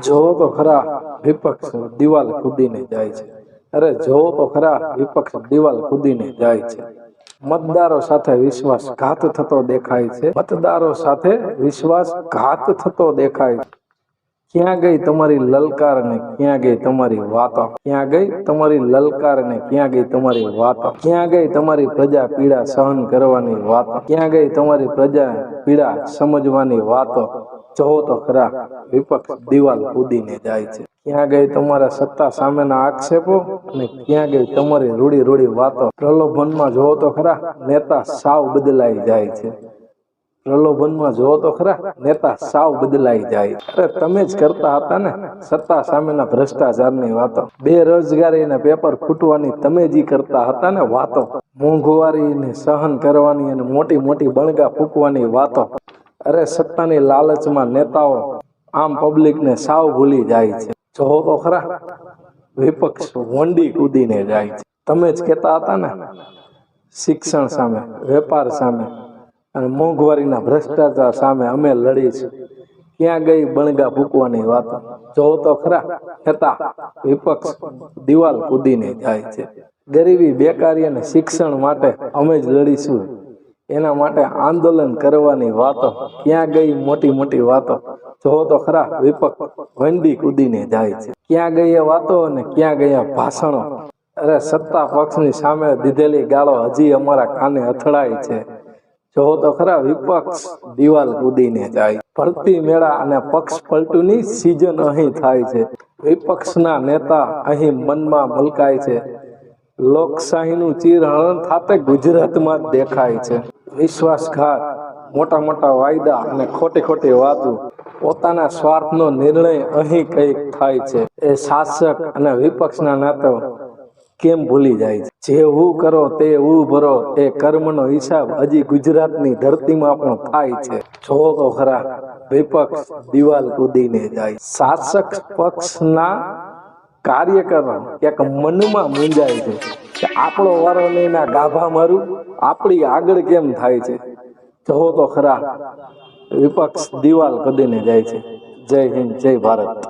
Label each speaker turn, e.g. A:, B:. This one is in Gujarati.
A: જોવો તો ખરા વિપક્ષ દિવાલ કૂદીને જાય છે। અરે જોવો તો ખરા વિપક્ષ દિવાલ કૂદીને જાય છે। મતદારો સાથે વિશ્વાસઘાત થતો દેખાય છે। મતદારો સાથે વિશ્વાસઘાત થતો દેખાય છે। ક્યાં ગઈ તમારી લલકાર ને ક્યાં ગઈ તમારી વાતો? ક્યાં ગઈ તમારી લલકાર ને ક્યાં ગઈ તમારી વાતો? ક્યાં ગઈ તમારી પ્રજા પીડા સહન કરવાની વાતો? ક્યાં ગઈ તમારી પ્રજા પીડા સમજવાની વાતો? જોવો તો ખરા વિપક્ષ દિવાલ કૂદીને જાય છે। ક્યાં ગઈ તમારા સત્તા સામેના આક્ષેપો અને ક્યાં ગઈ તમારી રૂડી રૂડી વાતો? પ્રલોભનમાં જોવો તો ખરા નેતા સાવ બદલાઈ જાય છે। પ્રલોભનમાં જોવો તો ખરા નેતા સાવ બદલાઈ જાય। અરે તમે જ કરતા હતા ને સત્તા સામેના ભ્રષ્ટાચારની વાતો। બેરોજગારી અને પેપર ફૂટવાની તમે જ કરતા હતા ને વાતો। મોંઘવારીને સહન કરવાની અને મોટી મોટી બણગા ફૂંકવાની વાતો। અરે સત્તાની લાલચમાં નેતાઓ આમ પબ્લિકને સાવ ભૂલી જાય છે। જોવો તો ખરા વિપક્ષ વંડી કૂદીને જાય છે। તમે જ કહેતા હતા ને શિક્ષણ સામે, વેપાર સામે અને મોંઘવારીના ભ્રષ્ટાચાર સામે અમે લડીશું। ક્યાં ગઈ બણગા ફૂંકવાની વાતો? જોવો તો ખરા નેતા વિપક્ષ દિવાલ કૂદીને જાય છે। ગરીબી, બેકારી અને શિક્ષણ માટે અમે જ લડીશું, એના માટે આંદોલન કરવાની વાતો। ક્યાં ગઈ મોટી મોટી વાતો? જોવો તો ખરા વિપક્ષ વંડી કૂદીને જાય છે। ક્યાં ગઈ એ વાતો અને ક્યાં ગયા ભાષણો? અરે સત્તા પક્ષની સામે દીધેલી ગાળો હજી અમારા કાને અથડાય છે। જોવો તો ખરા વિપક્ષ દિવાલ કૂદીને જાય। ભરતી મેળા અને પક્ષ પલટુની સિઝન અહીં થાય છે। વિપક્ષના નેતા અહીં મનમાં મલકાય છે। લોકશાહીનું ચીરહરણ થાતે ગુજરાતમાં જ દેખાય છે। વિશ્વાસઘાત, મોટા મોટા વાયદા અને ખોટી ખોટી વાતો, પોતાના સ્વાર્થનો નિર્ણય અહીં કંઈક થાય છે। એ શાસક અને વિપક્ષના નેતાઓ કેમ ભૂલી જાય છે? જેવું કરો તે ભરો એ કર્મનો હિસાબ હજી ગુજરાતની ધરતીમાં પણ થાય છે। જોવો તો ખરા વિપક્ષ દિવાલ કૂદીને જાય। શાસક પક્ષના કાર્યકરો એક મનમાં મૂંઝાય છે કે આપણો વારો લઈને ગાભા મારું, આપણી આગળ કેમ થાય છે? જોવો તો ખરા વિપક્ષ દિવાલ કૂદીને જાય છે। જય હિન્દ, જય ભારત।